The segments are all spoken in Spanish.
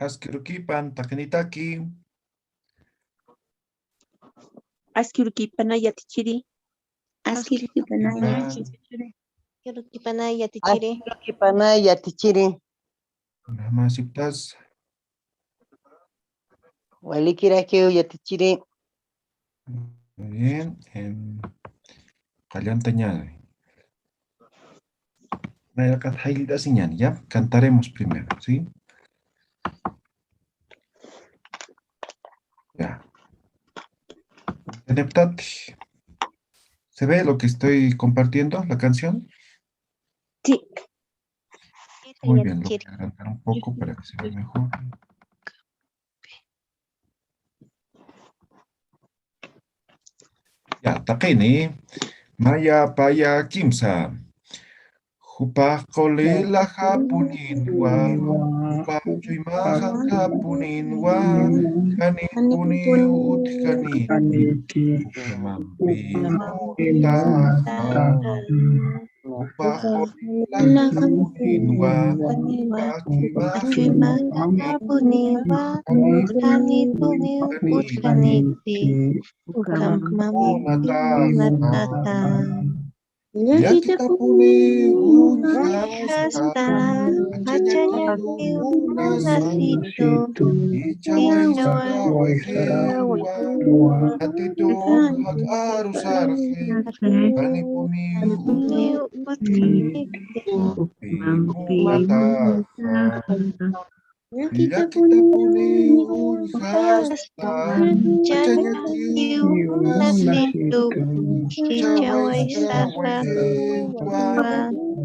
Asquirukipan, takenitaki. Asquirukipan yatichiri. Asquirukipanay yatichiri. Asquirukipanay yatichiri. Masiptas. Walikirakiw yatichiri. Muy bien. Callantañada. Ya cantaremos primero, ¿sí? Ya. ¿Se ve lo que estoy compartiendo, la canción? Sí. Muy bien, lo voy a agrandar un poco para que se vea mejor. Ya, taquini. Maya paya kimsa. Hupah kolela hapuninwa. Hupah chuimahan hapuninwa. Kanin puni utkaniti. Ukamampi mutaha. Hupah kolela hapuninwa. Hupah chuimahan Hapuninwa. Kanin puni utkaniti. Ukamampi mutaha. Yakitapuni Hasta hachayaki unasito Ichawa hewa Atito hakaru sarhe Kanipuni mataha Yakitapuni hasta hachayaki unasito Ichawa hewa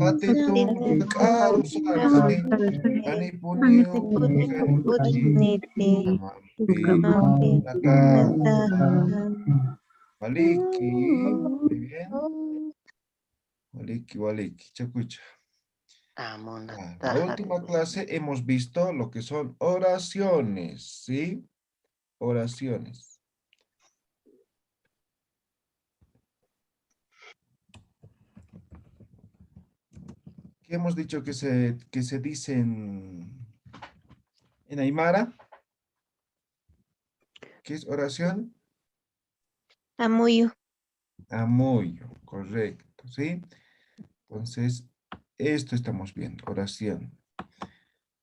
Atito hakaru sarhe Kanipuni Waliki, muy bien. Waliki, chacucha. La última clase hemos visto lo que son oraciones, ¿sí? Oraciones. ¿Qué hemos dicho que se dice en Aymara? ¿Qué es oración? Amuyo. Amuyo, correcto, ¿sí? Entonces, esto estamos viendo, oración.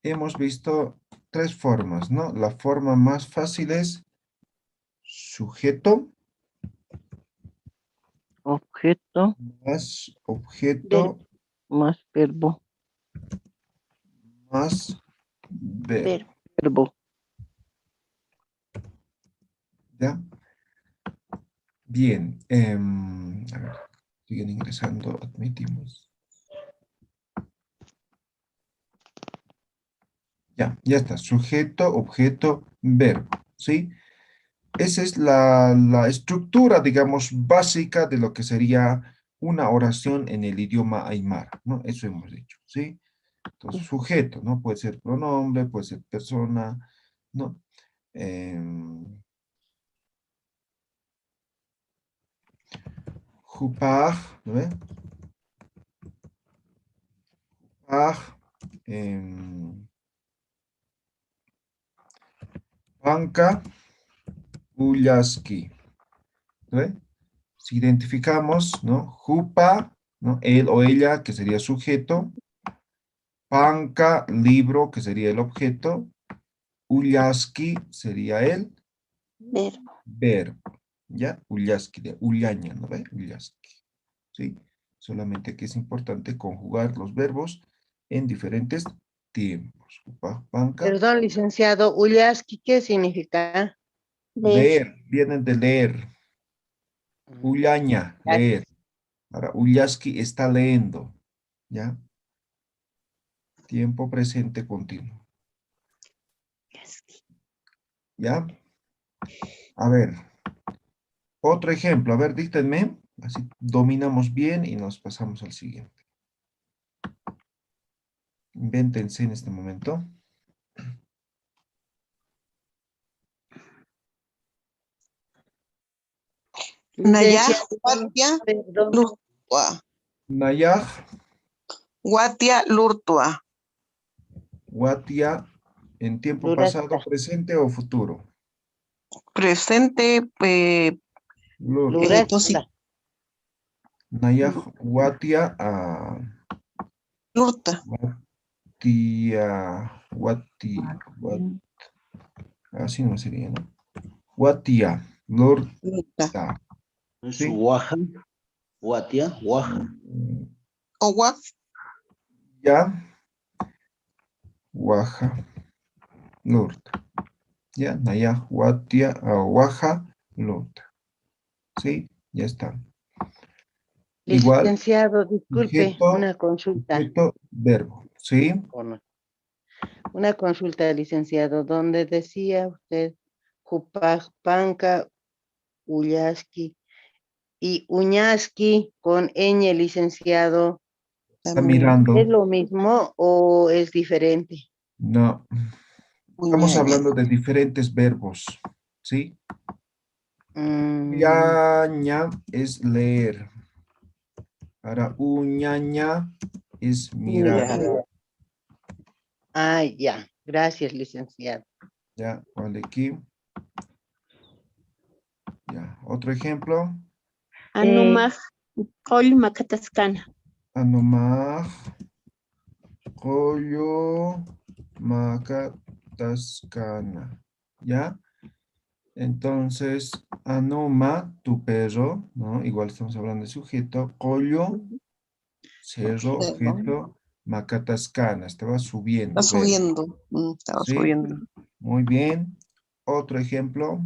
Hemos visto tres formas, ¿no? La forma más fácil es sujeto, Objeto más objeto, más verbo. más verbo. Verbo. ¿Ya? Bien. A ver, siguen ingresando, admitimos. Ya está. Sujeto, objeto, verbo, ¿sí? Esa es la estructura, digamos, básica de lo que sería una oración en el idioma aymara, ¿no? Eso hemos dicho, ¿sí? Entonces, sujeto, ¿no? Puede ser pronombre, puede ser persona, ¿no? Jupaj, ¿no ve? Jupaj, banca, uyaski, ¿no ve? Si identificamos, ¿no? Jupa, ¿no? Él o ella, que sería sujeto. Panca, libro, que sería el objeto. Uyaski sería el verbo. ¿Ya? Ullaski, de ullaña, ¿no ve? Ullaski. ¿Sí? Solamente que es importante conjugar los verbos en diferentes tiempos. Banca. Perdón, licenciado, Ullaski, ¿qué significa? Leer. Leer, vienen de leer. Mm, Ullaña, leer. gracias. Ahora, Ullaski está leyendo. ¿Ya? Tiempo presente continuo. ¿Ya? A ver, otro ejemplo. A ver, díctenme. Así dominamos bien y nos pasamos al siguiente. Invéntense en este momento. Nayah, Licenciado, Watia, perdón. Lurtua. Nayaj, Watia, Lurtua. Watia, en tiempo pasado, Lurata, presente o futuro. Presente, Lur. posi- Lurata, Nayaj, Watia, Lurta. Watia, así no sería, ¿no? Watia, Lurta. Lurta, Es ¿sí? Waja, Watia, Waja. O Waf, Ya, Waja, Lurta. Ya, Nayaj, Watia, Waja, Lurta. ¿Sí? Ya está. Igual, licenciado, disculpe, sujeto, una consulta. sujeto, verbo. ¿Sí? ¿O no? Una consulta, licenciado, donde decía usted Jupajpanca, Ullaski y Uñaski con ñ, licenciado, Está también. mirando. ¿es lo mismo o es diferente? No. Estamos Uñaña. hablando de diferentes verbos. ¿Sí? Mm, Uñaña es leer. Ahora, uñaña es mirar. Mirar. ya. Gracias, licenciado. Ya, vale aquí. Ya, otro ejemplo. Anumaj. Qol makataskana. Anomaj, Koyo, Maca, Tascana. ¿Ya? Entonces, Anoma, tu perro, ¿no? Igual estamos hablando de sujeto. Koyo, cerro, Cerro. objeto. Macatascana, estaba Está subiendo, verbo. subiendo. Estaba ¿Sí? subiendo. Muy bien. Otro ejemplo.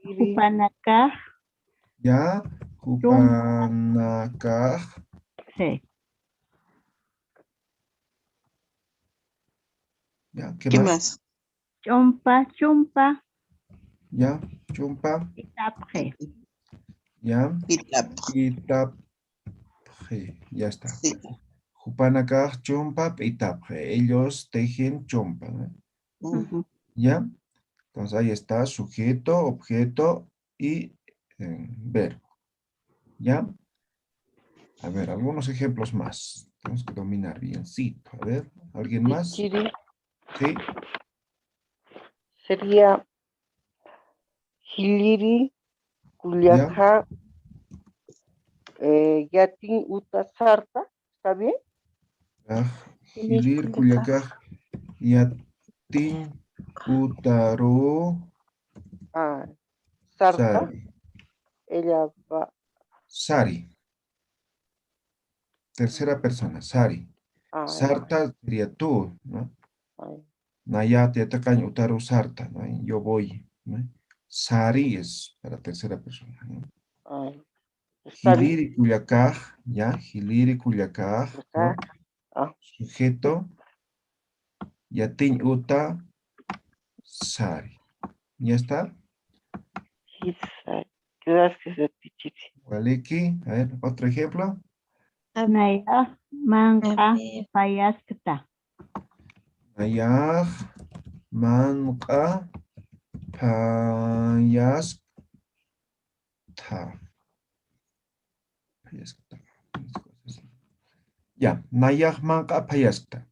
Jupanacaj, Ya. chumpa, Kupanakaj. sí. Ya. ¿Qué ¿Qué más? más? Chompa, chumpa, Ya. Chumpa. itapje. Ya. Pitap. Itapje. Ya está. Sí. Jupanakaj, chumpa, itapje. Ellos tejen chompa, ¿no? Ujú. ¿Ya? Entonces ahí está sujeto, objeto y verbo. ¿Ya? A ver, algunos ejemplos más. Tenemos que dominar biencito. A ver, ¿alguien más? Tichiri Sí. sería Hiliri, ¿Ya? Culiacán, Yatin, Utasarta, ¿está bien? Hilir, Culiacán, Yatin, Utaru, Ah, Sarta, Sari. ella va. Sari. Tercera persona, Sari. Ay, Sarta sería tú, ¿no? ay, Nayat, Yatacañ, Utaru, Sarta, ¿no? Yo voy, ¿no? Sari es para tercera persona, ¿no? ay. Está bien. Hiliri, Culiacán, ¿ya? Hiliri, Culiacán, ¿no? Acá. Ah, Sujeto, Yatin, Uta, Sari. ¿Ya está? Hisa, gracias a Tichiri. Waliki, a ver, otro ejemplo. Naya, manka, A ver. payaskata. Nayaj, manqa, payasta. Payasta. Ya, nayaj, manqa, payasta.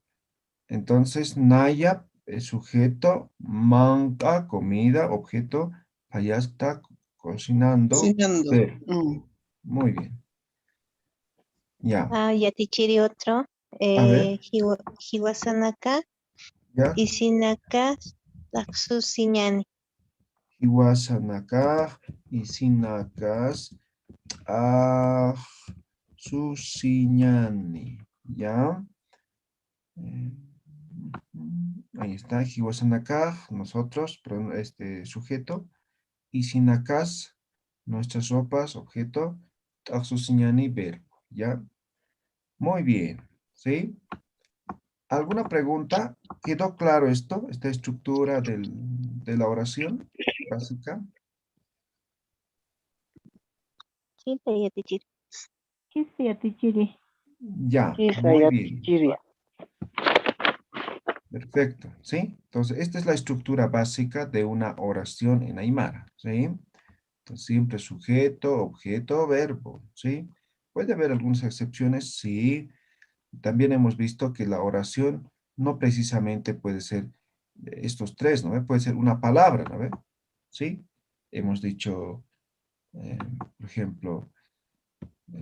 Entonces, naya es sujeto, manqa, comida, objeto, payasta, cocinando, Cocinando. ver. Mm. Muy bien. Ya, Yatichiri otro. a ver, Hiwasanaka. ya. Isinaka. Laksusiñani. Iwasanakaj, Isinakas, Susiñani. ¿Ya? Ahí está, Hiwasanakaj, nosotros, perdón, sujeto. Isinakas, nuestras ropas, objeto. Susiñani, verbo. ¿Ya? Muy bien. ¿Sí? ¿Alguna pregunta? ¿Quedó claro esto? Esta estructura de la oración básica. Sí, ya, teacher. Chisi atichiri. Ya, Chisa muy ya bien. tichiria. Perfecto, ¿sí? Entonces, esta es la estructura básica de una oración en Aymara, ¿sí? Entonces, siempre sujeto, objeto, verbo, ¿sí? Puede haber algunas excepciones, sí. También hemos visto que la oración no precisamente puede ser estos tres, ¿no ve? Puede ser una palabra, ¿no ve? ¿Sí? Hemos dicho, por ejemplo,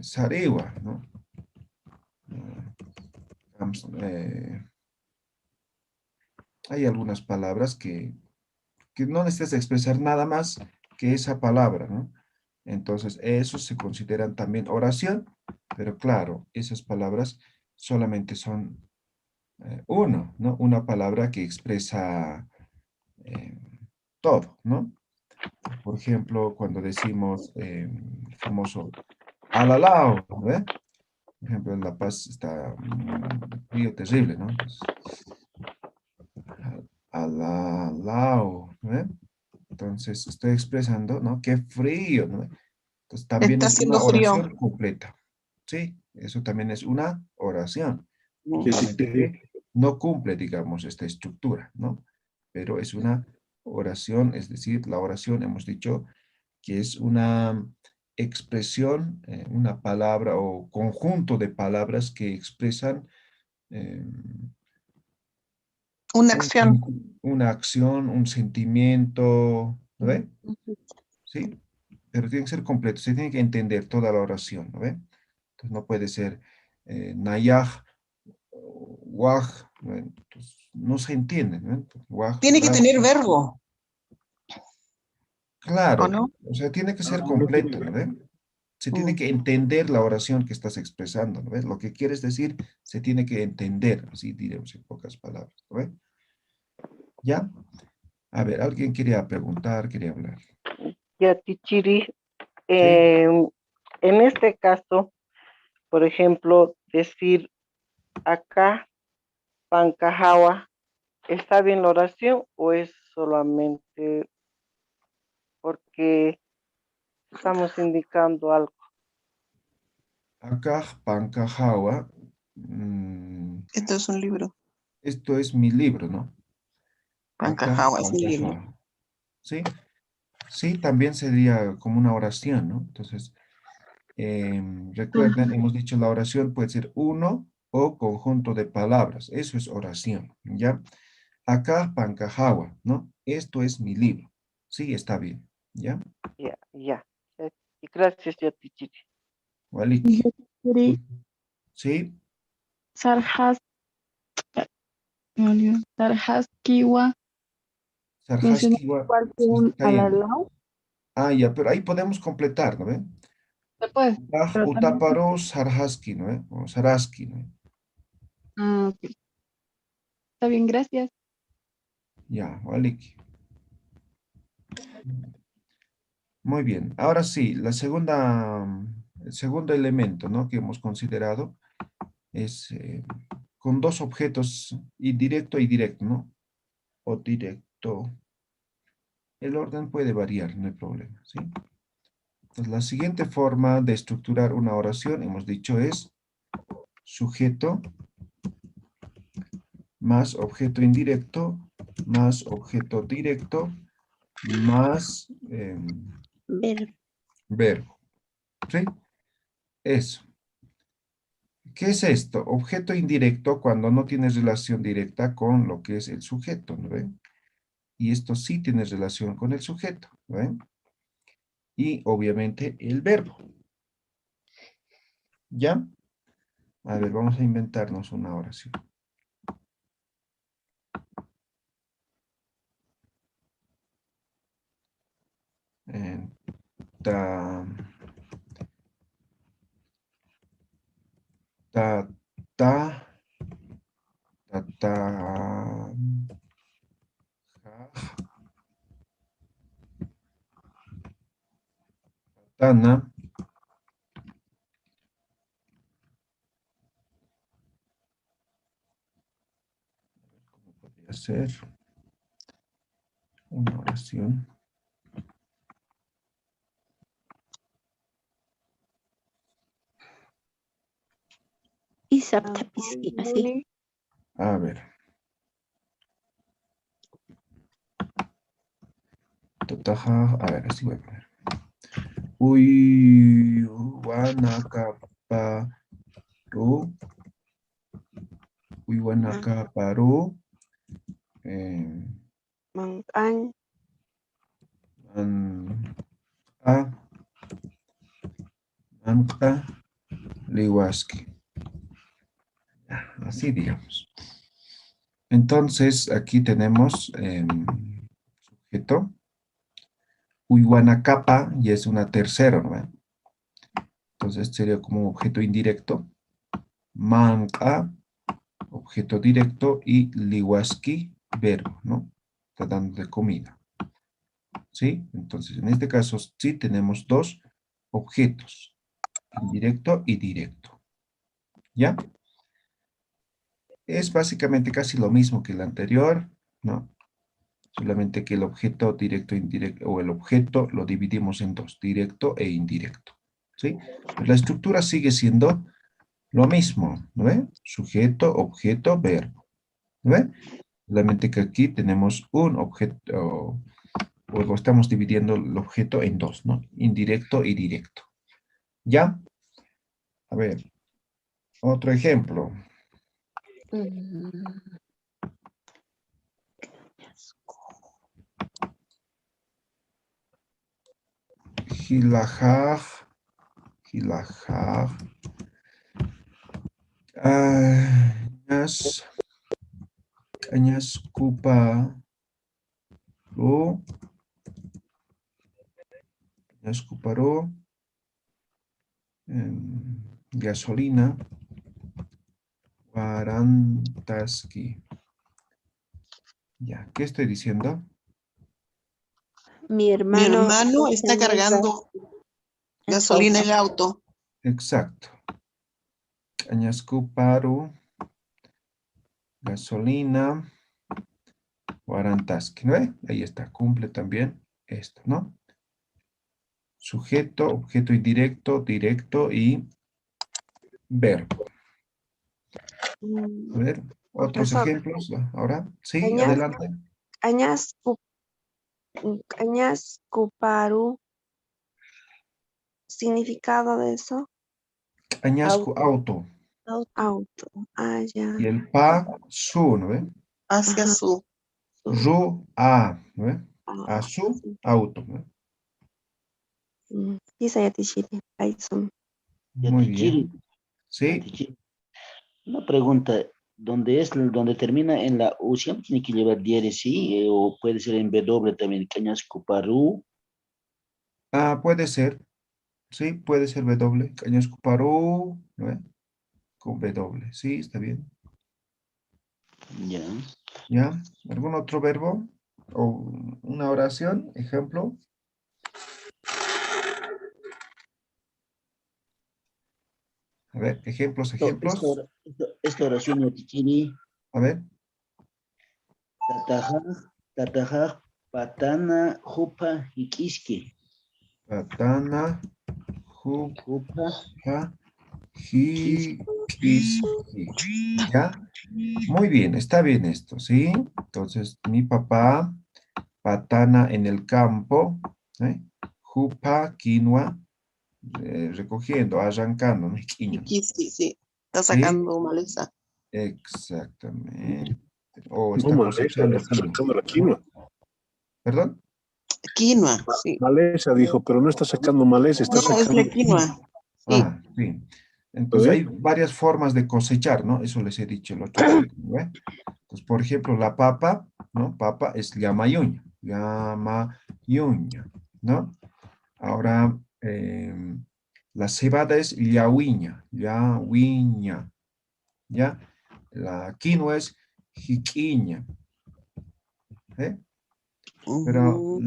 Sariwa, ¿no? Hay algunas palabras que no necesitas expresar nada más que esa palabra, ¿no? Entonces, esos se consideran también oración, pero claro, esas palabras solamente son uno, ¿no? Una palabra que expresa eh, todo, ¿no? Por ejemplo, cuando decimos el famoso alalao, ¿no ve? Por ejemplo, en La Paz está un frío terrible, ¿no? Entonces, alalao, ¿no ve? Entonces, estoy expresando, ¿no? Qué frío, ¿no? Entonces, también Está es una haciendo frío. oración completa. Sí, eso también es una oración. Mm. Solamente que no cumple, digamos, esta estructura, ¿no? Pero es una oración, es decir, la oración hemos dicho que es una expresión, una palabra o conjunto de palabras que expresan eh, Una acción. una acción, un sentimiento, ¿no ve? ¿Sí? Pero tiene que ser completo, se tiene que entender toda la oración, ¿no ve? Entonces no puede ser nayaj, waj, ¿no? Entonces, no se entiende, ¿no? Entonces, waj, Tiene que laj, tener verbo, ¿o claro, no? o sea, tiene que ser completo, ¿no ve? Se tiene Mm. que entender la oración que estás expresando, ¿no ves? Lo que quieres decir se tiene que entender, así diremos en pocas palabras, ¿no ve? ¿Ya? A ver, alguien quería preguntar, quería hablar. Ya tichiri. ¿Sí? En este caso, por ejemplo, decir acá, pancajawa, ¿está bien la oración o es solamente porque estamos indicando algo? Acá, Pancajawa, mm, Esto es un libro. esto es mi libro, ¿no? Acá, Pancajao es un libro. Pancajawa. ¿Sí? Sí, también sería como una oración, ¿no? Entonces, recuerden, hemos dicho la oración puede ser uno o conjunto de palabras. Eso es oración, ¿ya? Acá, Pancajawa, ¿no? Esto es mi libro. Sí, está bien, ¿ya? Ya, ya. Y gracias, ya tichiri. Waliki. ¿Sí? Sarjas, me olvidó. Sarjaskiwa mencionó Sarjaskiwa, igual que sí, un está bien. alalao. Ah, ya, pero ahí podemos completar, ¿no ven? Se puede, pero también. Utaparo Sarhaski, ¿no? O Saraski, ¿no? Ah, ok. Está bien, gracias. Ya, Waliki. Muy bien. Ahora sí, el segundo elemento, ¿no? Que hemos considerado es con dos objetos, indirecto y directo, ¿no? O directo. El orden puede variar, no hay problema, ¿sí? Entonces, la siguiente forma de estructurar una oración, hemos dicho, es sujeto más objeto indirecto, más objeto directo, más Ver. verbo. ¿Sí? Eso. ¿Qué es esto? Objeto indirecto cuando no tiene relación directa con lo que es el sujeto, ¿no ven? Y esto sí tiene relación con el sujeto, ¿no ven? Y obviamente el verbo. ¿Ya? A ver, vamos a inventarnos una oración. ta, ta, ta, ta, ta, tana, ¿cómo podría ser una oración? Isap tapiski, así. A ver. Totaja, a ver, así voy a poner. Uy, Wanakaparu. Uy, Wanakaparu. Mang'an, Manka, Liwaski. Así digamos. Entonces, aquí tenemos sujeto. Uywanakapa y es una tercera, ¿no? Entonces sería como objeto indirecto. Manka, objeto directo, y liwaski, verbo, ¿no? Está dando de comida. ¿Sí? Entonces, en este caso, sí tenemos dos objetos, indirecto y directo. ¿Ya? Es básicamente casi lo mismo que el anterior, ¿no? Solamente que el objeto directo e indirecto, o el objeto lo dividimos en dos, directo e indirecto. ¿Sí? Pero la estructura sigue siendo lo mismo, ¿no ve? Sujeto, objeto, verbo. ¿No ve? Solamente que aquí tenemos un objeto, o estamos dividiendo el objeto en dos, ¿no? Indirecto y directo. ¿Ya? A ver, otro ejemplo. Hilajaj, hilajaj. Cañas cupa. Escuparó gasolina Warantaski. Ya, ¿qué estoy diciendo? Mi mi hermano hermano está cargando gasolina en el auto. Exacto. Cañascuparu, gasolina, Warantaski, ¿no ve? Ahí está, cumple también esto, ¿no? Sujeto, objeto indirecto, directo y verbo. A ver, otros Profesor, ejemplos. Ahora, sí, Cañas, adelante. Cañas Cuparu, significado de eso, Cañascu, auto. auto. Ah, ya. Y el pa, su, ¿no ve? Hacia su. Ru, a, ¿no ve? A su, auto, ¿no? Quizá ya te chile. Ahí son. Muy Yatichiri, bien. Sí, yatichiri. Una pregunta, donde termina en la U, siempre tiene que llevar diéresis, ¿sí? O puede ser en W también, Cañas Cuparú. puede ser. Sí, puede ser W. Cañascuparú, ¿no ve? Con W. Sí, está bien. Ya. ¿Ya? ¿Algún otro verbo? ¿O una oración? Ejemplo. A ver, ejemplos. Esta oración, yatichiri, A ver. tatajaj, patana, jupa, iquiski. Patana, Jupa, jupa, iquiski. ¿Ya? Muy bien, está bien esto, ¿sí? Entonces, mi papá, patana en el campo, ¿eh? Jupa, quinoa, recogiendo, arrancando, ¿no? Quinoa, ¿no? Sí, sí. Está ¿Sí? sacando maleza. Exactamente. O No, está maleza, cosechando está quinoa, sacando la ¿no? quinoa. ¿Perdón? Quinoa, sí. Maleza dijo, pero no está sacando maleza, está No, es sacando la quinoa. Sí. Ah, sí. Entonces hay varias formas de cosechar, ¿no? Eso les he dicho el otro día, ¿no? Entonces, por ejemplo, la papa, ¿no? Papa es llamayuña, ¿no? Ahora, la cebada es yawiña, yawiña, ¿ya? La quinoa es jiquiña, ¿eh? Pero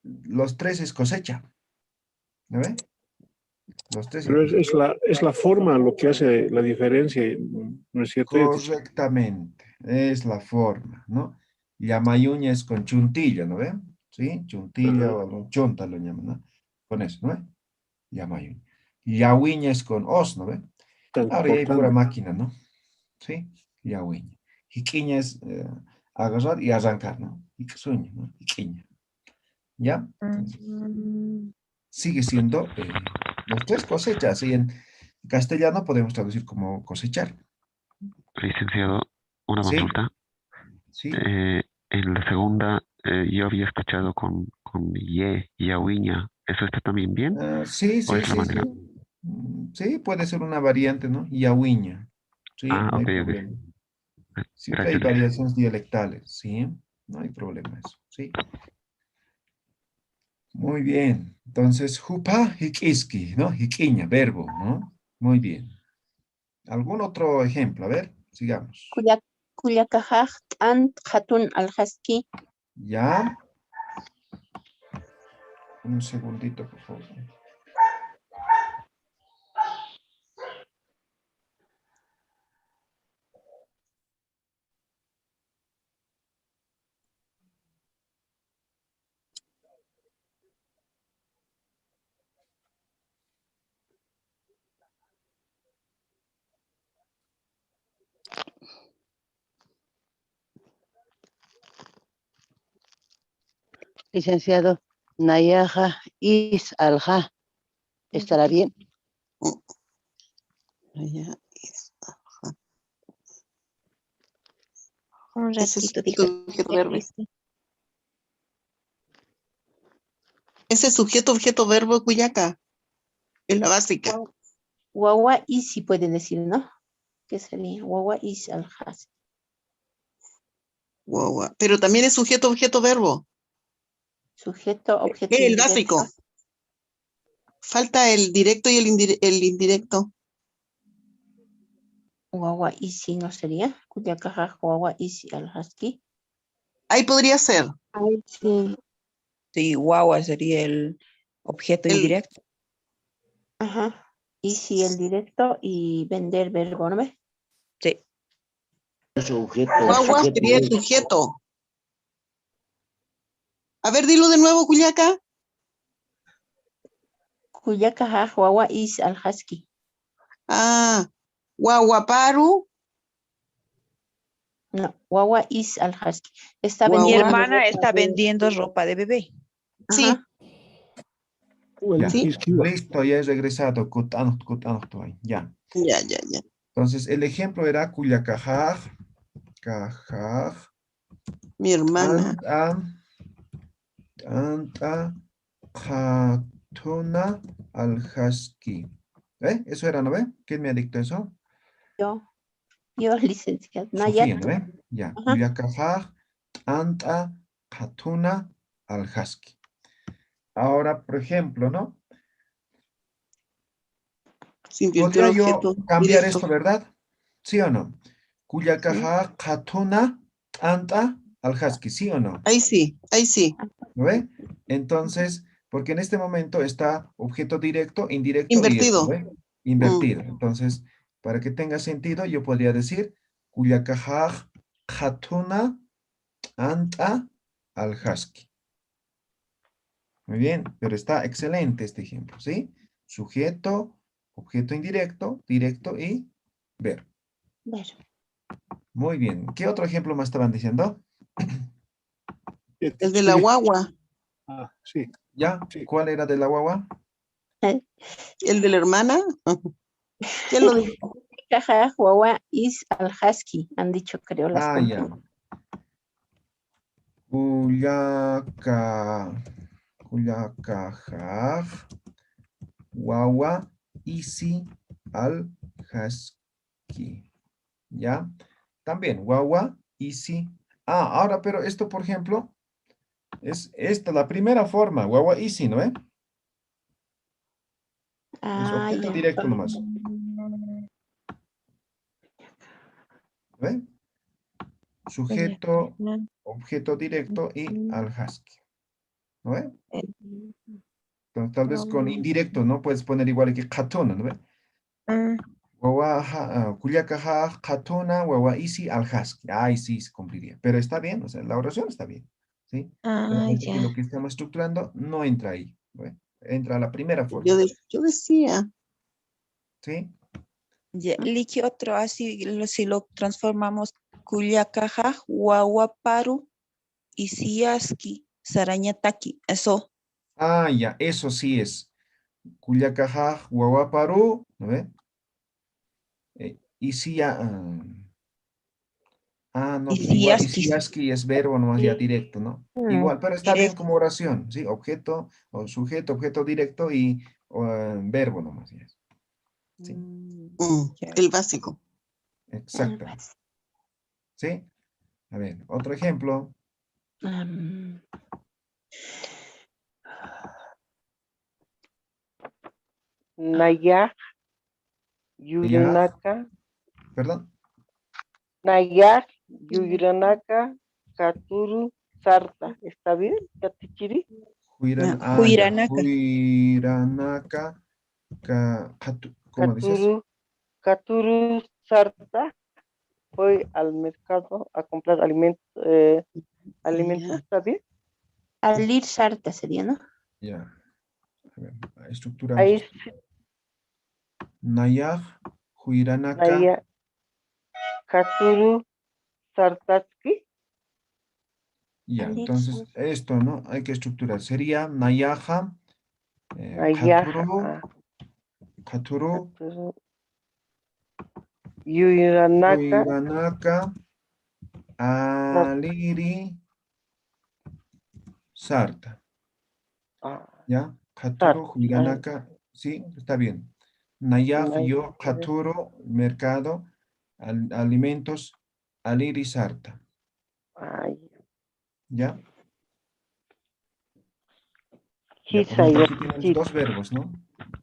los tres es cosecha, ¿no ve? Los tres Pero es cosecha. es la forma lo que hace la diferencia, ¿no es cierto? Correctamente, es la forma, ¿no? Yamayuña es con chuntilla, ¿no ve? ¿Sí? Chuntilla Ajá. o algún chunta lo llaman, ¿no? Con eso, ¿no ve? Yamayuña. Yawiña es con os, ¿no ve? Tan Ahora ya hay pura cortando. máquina, ¿no? ¿Sí? Yawiña. Jiquiña es agarrar y arrancar, ¿no? Jiquisuña, ¿no? Jiquiña. ¿Ya? Entonces, sigue siendo los tres cosechas. Y en castellano podemos traducir como cosechar. Licenciado, una ¿Sí? consulta. ¿Sí? En la segunda, yo había escuchado con yawiña. ¿Eso está también bien? Sí, ¿O sí, es la sí, sí. manera? Sí, puede ser una variante, ¿no? Yawiña. Sí, Ah, no hay ok, ok. problema. Siempre hay Gracias, licenciado. variaciones dialectales, ¿sí? No hay problema eso, ¿sí? Muy bien. Entonces, jupa, hikiski, ¿no? Hikiña, verbo, ¿no? Muy bien. ¿Algún otro ejemplo? A ver, sigamos. Kuyakajaj t'ant hatun alhaski. Ya. Un segundito, por favor. Licenciado, Nayaja is alja. ¿Estará bien? Ya. Un Ese es ratito, dijo. sujeto verbo. Ese sujeto objeto verbo cuyaca. Es la básica. Wawa isi puede decir, ¿no? ¿Qué sería? Wawa is alhaski. Guau. Pero también es sujeto objeto verbo. Sujeto, objeto El indirecto. básico. Falta el directo y el indirecto. Wawa isi no sería. Kuyakajaj wawa isi alhaski. Ahí podría ser. Sí. Sí, guagua sería el objeto El- indirecto. Ajá. Isi el directo y vender verbo, ¿no ves? Sí. Sujeto, Guagua sujeto sería el es- sujeto. A ver, dilo de nuevo, Cuyaca. Kuyakajaj wawa is alhaski. Ah, guaguaparu. No, wawa is alhaski. Está Guagua. Mi vendiendo hermana ropa está de- vendiendo ropa de bebé. Sí. Ajá. Ya. Sí. Listo, ya he regresado. Ya. Ya. Entonces, el ejemplo era Kuyakajaj, Kajaj, Mi hermana. Anta, Hatuna, Alhaski. Eso era, ¿no ve? ¿Quién me ha dictado eso? Yo licenciado. Sofía, Nayat. ¿no ve? Ya. Ajá. Kuyakajaj, Anta, Hatuna, Alhaski. Ahora, por ejemplo, ¿no? Se invirtió Podría el yo objeto cambiar directo. esto, ¿verdad? ¿Sí o no? Kuyakajaj, Hatuna, Anta, Alhaski. ¿Sí o no? Ahí sí. ¿No ve? Entonces, porque en este momento está objeto directo, indirecto y esto, Invertido. ¿ve? Invertido. Entonces, para que tenga sentido, yo podría decir Kuyakajaj, Hatuna, Anta, Alhaski. Muy bien, pero está excelente este ejemplo, ¿sí? Sujeto, objeto indirecto, directo y verbo. Muy bien. ¿Qué otro ejemplo más estaban diciendo? El de la guagua. Ah, sí. ¿Ya? Sí. ¿Cuál era de la guagua? El de la hermana. ¿Quién lo dijo? Kuyakajaj wawa is alhaski. Han dicho, creo, las Ah, ya. compañeras. Kuyakajaj, wawa, isi, alhaski. ¿Ya? También, wawa, isi. Ah, ahora, pero esto, por ejemplo, es esta, la primera forma, wawa, isi, ¿no ve? Es Ah, objeto ya. directo nomás. ¿Ven? Sujeto, objeto directo y al-Husky. ¿No ve? Entonces, tal vez con indirecto, ¿no? Puedes poner igual que katona, ¿no ve? Kuyakaha, katona, wawa isi, al-Husky. Ahí sí se cumpliría. Pero está bien, o sea, la oración está bien. ¿Sí? Solamente que lo que estamos estructurando no entra ahí. ¿No ve? Entra a la primera forma. Yo decía. ¿Sí? Liki otro, así si lo transformamos, Culiacaja, Huahuaparu, Isiaski, Sarañataki. Eso. Ah, ya, eso sí es. Kuyakaha, wawaparu, ¿no ve? Isi ya. No, pues igual, y si Isiaski es verbo nomás ya directo, ¿no? Igual, pero está bien como oración, ¿sí? Objeto o sujeto, objeto directo y verbo nomás. Ya. Sí, El básico. exacto. ¿Sí? A ver, otro ejemplo. Nayaj, Ya, Yuyanaka, perdón. Nayaj, Yuyanaka, Katuru, Sarta. ¿Está bien, Katichiri? Ya, Huiranaka, ¿cómo dices? Katuru, Sarta. Voy al mercado a comprar alimentos, ¿está bien? Alir Sarta sería, ¿no? Ya. A ver, estructuramos. Ahí esto. Nayaj, Huiranaka. Naya, Katuru, Sartatsky. Ya, entonces esto, ¿no? Hay que estructurar. Sería Nayaja, Nayaja, Katuru, Yuyanaka, Huiranaka, Aliri, Sarta. ¿Ya? Katuru, Huiranaka, sí, está bien. Nayaj, yo, Katuru, mercado, alimentos, Aliri, Sarta. ¿Ya? Ya, por ejemplo, aquí tenemos dos verbos, ¿no?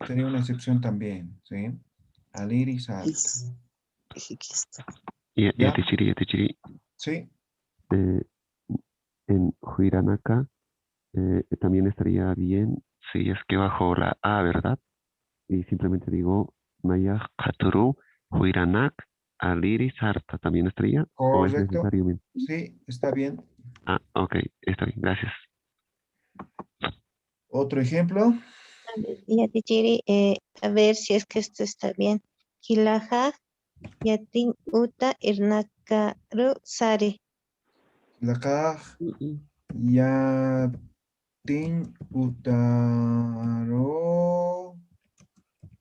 Sería una excepción también, ¿sí? Aliri, Sarta. Ya te chiri. Sí. En Huiranaka también estaría bien si es que bajo la A, ¿verdad? Y simplemente digo Maya Katuru, Huiranak, Aliri, Sarta. ¿También estaría? ¿O es Correcto. necesario? Sí, está bien. Ok, está bien, gracias. Otro ejemplo. Ya te quiere, a ver si es que esto está bien. Kilaja, Yatin Uta, Irnakaru, Sare. Lakaj, Yatin, Utaro,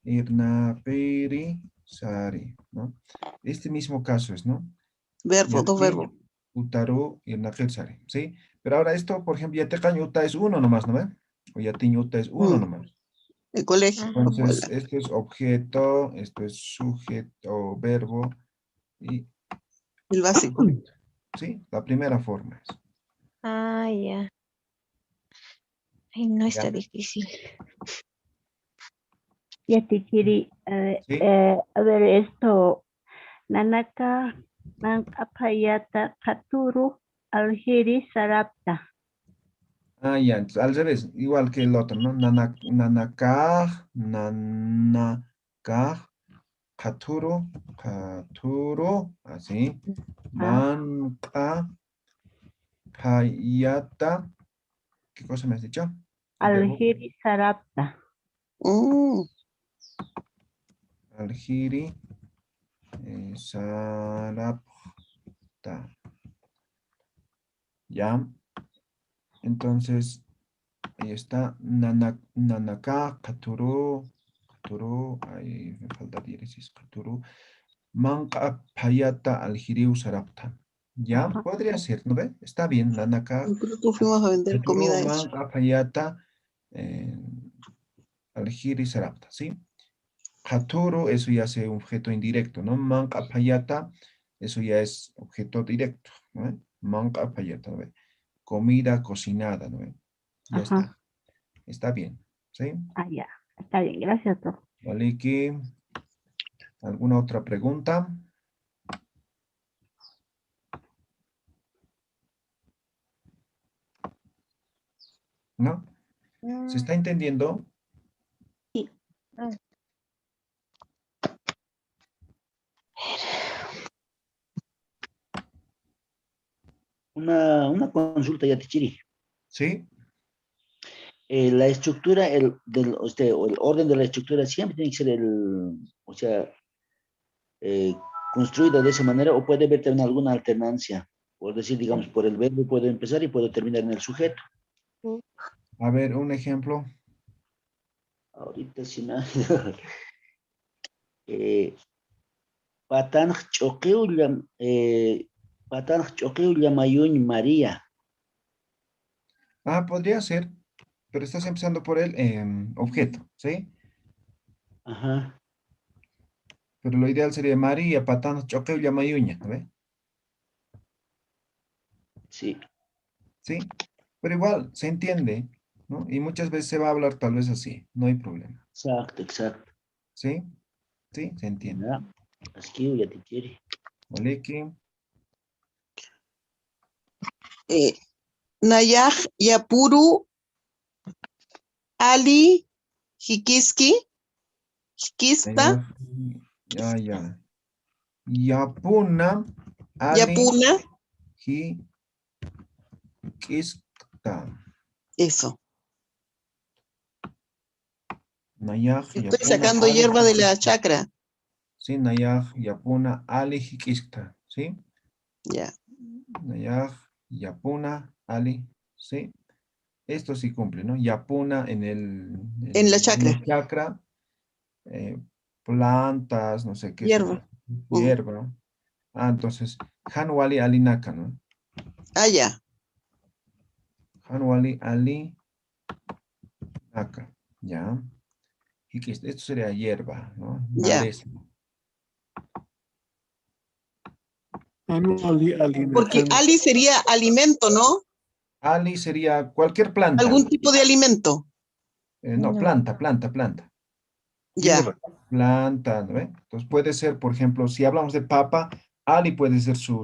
Irnapiri, Sari, ¿no? Este mismo caso es, ¿no? Verbo, dos verbos. Utaru, Irnapiri, Sari, ¿sí? Pero ahora esto, por ejemplo, Yatecañ Uta es uno nomás, ¿no ve? O Yatin Uta es uno nomás. El colegio. Entonces, esto es objeto, esto es sujeto, verbo y el básico. Sí, la primera forma es. Ah, ya. Ay, no está Ya. difícil. Ya te quiere, a ver esto, Nanaka, Nankapayata, Katuru, Algiri, Sarapta. Ya, entonces, al revés, igual que el otro, ¿no? Nanakaj, Katuru, así. Manka, Payata, ¿qué cosa me has dicho? Algiri, Sarapta. Algiri, Sarapta. Ya. Entonces, ahí está. Nanaka, Katuru, ahí me falta diéresis, Katuru. Manka, Payata, Algiriu, Sarapta. Ya, podría ser, ¿no ve? Está bien, Nanaka. Nosotros fuimos a vender Katuru, comida a eso. Manka, Payata, Algiri, Sarapta, ¿sí? Katuru, eso ya es objeto indirecto, ¿no? Manka, Payata, eso ya es objeto directo, ¿no? Manka, Payata, ¿no ve? Comida cocinada, ¿no ve? Ya está. Está bien, ¿sí? Ya. Está bien, gracias, doctor. Maliki. ¿Alguna otra pregunta? ¿No? ¿Se está entendiendo? Sí. Una consulta ya, Tichiri. Sí. La estructura, o el orden de la estructura siempre tiene que ser construida de esa manera, o puede haber también alguna alternancia. Por decir, digamos, por el verbo puedo empezar y puedo terminar en el sujeto. A ver, un ejemplo. Ahorita si no. Patanj choqueu llamayuñ María. Ah, podría ser, pero estás empezando por el objeto, ¿sí? Ajá. Pero lo ideal sería María, patano, choque, llamayuña, ¿ve? Sí. ¿Sí? Pero igual, se entiende, ¿no? Y muchas veces se va a hablar tal vez así, no hay problema. Exacto, exacto. ¿Sí? Sí, se entiende. Ya. Así ya te quiere. Maliki. Nayaj Yapuru Ali Hikiski Hikista Ya. Yapuna, Ali, Yapuna. Hikista. Eso. Nayaj, Estoy Yapuna, sacando Ali, hierba de la Hikista. chacra. Sí, Nayaj, Yapuna, Ali, Hikista. ¿Sí? Ya. Nayaj, Yapuna, Ali. ¿Sí? Esto sí cumple, ¿no? Yapuna en En la el chacra. chakra, plantas, no sé qué Hierba. sería. Hierba, ¿no? Ah, entonces, Hanwali Alinaka, ¿no? Ah, ya. Hanwali Ali Naka, ¿ya? Y que esto sería hierba, ¿no? Ya. Maleza. Porque Ali sería alimento, ¿no? Ali sería cualquier planta. Algún tipo de alimento. No, planta. Ya. Planta, ¿no ve? Entonces puede ser, por ejemplo, si hablamos de papa, Ali puede ser su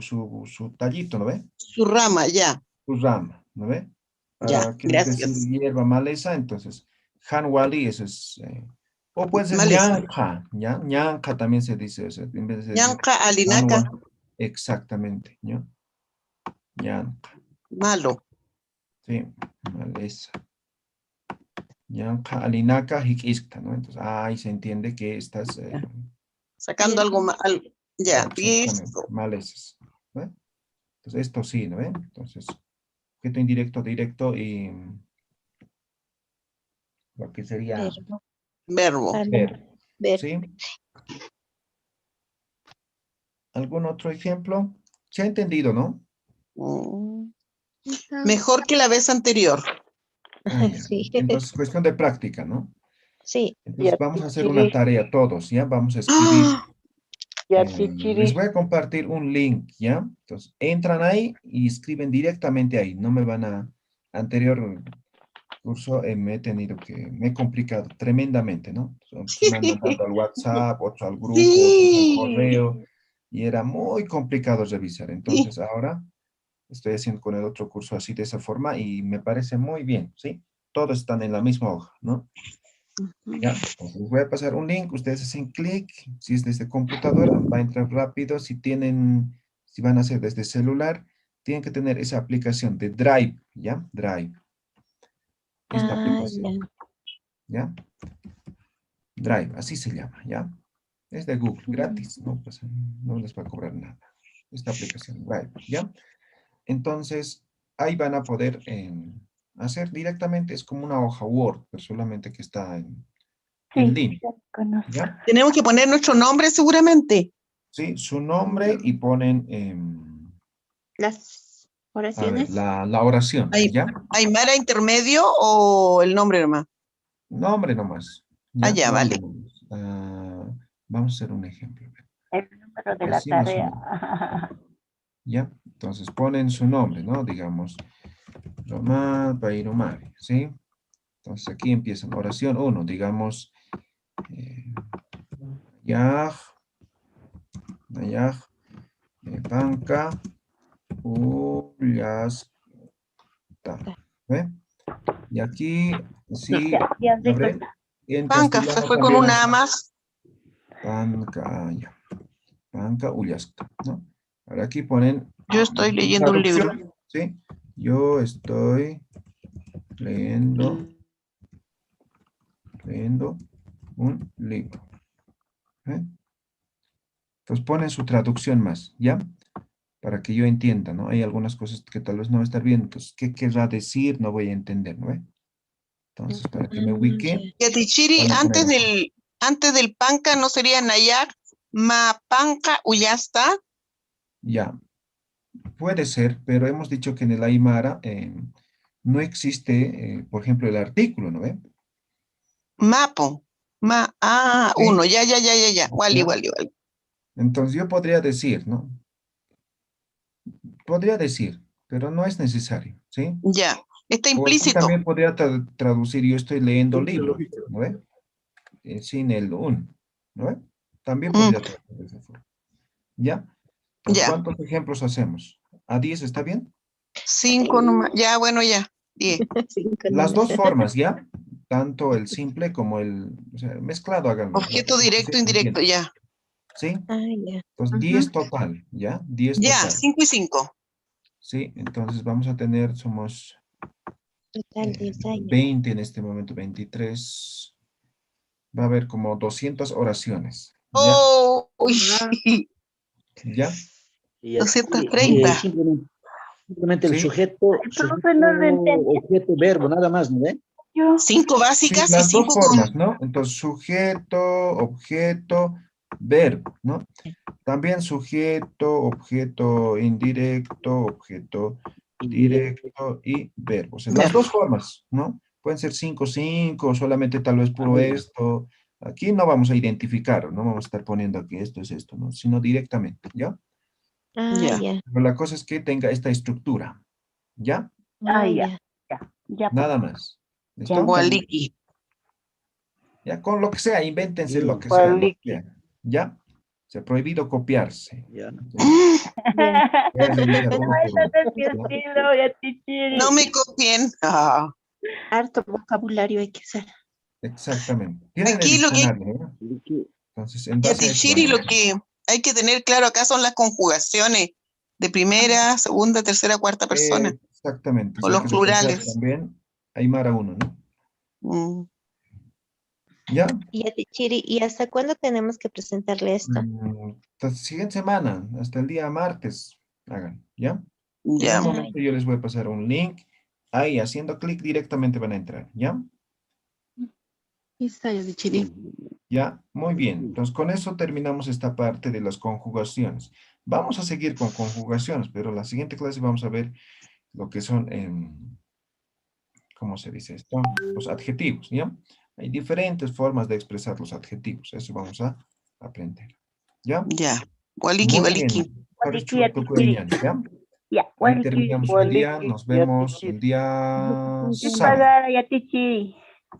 tallito, ¿no ve? Su rama, ya. Su rama, ¿no ve? Ya, Quieres decir gracias. hierba, maleza, entonces Hanwali, eso es. O puede ser Maleza. ñanja, ¿ya? Ñanja también se dice eso. En vez de decir Ñanca Alinaka. Hanwa, exactamente, ¿no? Ñanja, Malo. sí, maleza. Ñanja, Alinaka, Hikishta, ¿no? Entonces, ahí se entiende que estás. Sacando algo mal. Ya. Exactamente, Listo. malezas. ¿Ve? Entonces, esto sí, ¿no ve? Entonces, objeto indirecto, directo y lo que sería Verbo. ver. ¿Sí? ¿Algún otro ejemplo? Se ha entendido, ¿no? Mejor que la vez anterior. Ah, ya. Sí. Entonces, cuestión de práctica, ¿no? Sí. Entonces, vamos a hacer una tarea todos, ¿ya? Vamos a escribir. Les voy a compartir un link, ¿ya? Entonces, entran ahí y escriben directamente ahí. No me van a... Anterior curso me he complicado tremendamente, ¿no? Entonces, me han mandado al WhatsApp, otro al grupo, otro al correo, y era muy complicado revisar. Entonces, ahora estoy haciendo con el otro curso así de esa forma y me parece muy bien, ¿sí? Todos están en la misma hoja, ¿no? Ya, entonces les voy a pasar un link, ustedes hacen clic, si es desde computadora, va a entrar rápido, si van a hacer desde celular, tienen que tener esa aplicación de Drive, ¿ya? Drive. Esta aplicación, ¿ya? Drive, así se llama, ¿ya? Es de Google, gratis, no, pues, no les va a cobrar nada. Esta aplicación, Drive, ¿ya? Entonces, ahí van a poder hacer directamente, es como una hoja Word, pero solamente que está en línea. ¿Ya? Tenemos que poner nuestro nombre seguramente. Sí, su nombre y ponen Las oraciones. la oración, ¿ya? ¿Aymara intermedio o el nombre nomás? Nombre nomás. ¿ya? Ah, ya, Nombre vale. nomás. Vamos a hacer un ejemplo. El número de la Así más o tarea. menos. ¿Ya? Entonces ponen su nombre, ¿no? Digamos, Román Pairomari, ¿sí? Entonces aquí empiezan. Oración 1, digamos, Nayaj, panca, ullasta. ¿Ve? Y aquí, sí, Gabriel, en Panca, castellano fue con también una A es más. panca, ya. Panca, ullasta, ¿no? Ahora aquí ponen Yo estoy leyendo un libro. traducción, ¿sí? Yo estoy leyendo un libro. ¿Eh? Entonces ponen su traducción más, ¿ya? Para que yo entienda, ¿no? Hay algunas cosas que tal vez no voy a estar bien. Entonces, ¿qué querrá decir? No voy a entender, ¿no? Entonces, para que me ubique, Yatichiri, van a poner así. antes del panca no sería Nayak, ma panca uyasta. Ya, puede ser, pero hemos dicho que en el Aymara no existe, por ejemplo, el artículo, ¿no ve? Mapo. Sí. Uno. Ya. Wali. Ya. Entonces yo podría decir, ¿no? Podría decir, pero no es necesario, ¿sí? Ya. Está O aquí implícito. también podría traducir, yo estoy leyendo libro, ¿no ve? Sin el un, ¿no ve? También podría traducir de esa forma. ¿Ya? Entonces, Ya. ¿cuántos ejemplos hacemos? ¿A 10 está bien? 5 nomás. Ya, bueno, ya. 10. Las dos formas, ¿ya? Tanto el simple como o sea, mezclado háganlo. Objeto directo, Se indirecto, entiende, ya. ¿sí? Ya. Entonces, 10 total, ¿ya? 10 Ya, total. 5 y 5. Sí, entonces vamos a tener, somos Total 10 años. 20 en este momento, 23. Va a haber como 200 oraciones, ¿ya? Oh, uy. ¿Ya? Y aquí, 230. simplemente el Sí. sujeto, Profe, no lo entendí. objeto, verbo, nada más, ¿no ve? 5 Sí, básicas y las dos 5 formas, con... ¿no? Entonces, sujeto, objeto, verbo, ¿no? También sujeto, objeto indirecto, objeto directo y verbo. O sea, las dos formas, ¿no? Pueden ser 5, 5, solamente tal vez puro esto. Aquí no vamos a identificar, no vamos a estar poniendo aquí esto es esto, ¿no? Sino directamente, ¿ya? Ya. Ya. Pero la cosa es que tenga esta estructura, ¿ya? Ya. Nada más. Con ¿Listo? Waliki. Ya, con lo que sea, invéntense lo que ¿Cuál sea, lo que líquido? quieran, ¿ya? Se ha prohibido copiarse. Ya, ¿no? Ya. Voy a revisar uno por uno. ¿Ya? No me copien. Harto vocabulario hay que usar. Exactamente. Tienen el Aquí lo que... diccionario, ¿no? Entonces, en base a eso van Yatichiri, a lo ver. que hay que tener claro acá son las conjugaciones de primera, segunda, tercera, cuarta persona. Exactamente. O Si hay los que recordar plurales. también, Aymara 1, ¿no? Mm. ¿Ya? Chiri, ¿y hasta cuándo tenemos que presentarle esto? La siguiente semana, hasta el día martes, hagan, ¿ya? En Ya. un momento yo les voy a pasar un link. Ahí, haciendo clic directamente van a entrar, ¿ya? Isa Yatichiri. Ya, muy bien. Entonces, con eso terminamos esta parte de las conjugaciones. Vamos a seguir con conjugaciones, pero la siguiente clase vamos a ver lo que son, ¿cómo se dice esto? Los adjetivos, ¿ya? Hay diferentes formas de expresar los adjetivos. Eso vamos a aprender, ¿ya? Ya. Waliki, Muy waliki. bien. ¿Ya? Ya, Ahí terminamos el día. Nos vemos el día sábado.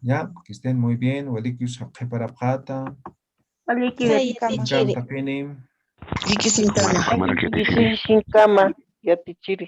Ya, que estén muy bien. Walikius Hakeparapata. Encanta, Penny. Y que sin cama. Sin cama, Yatichiri.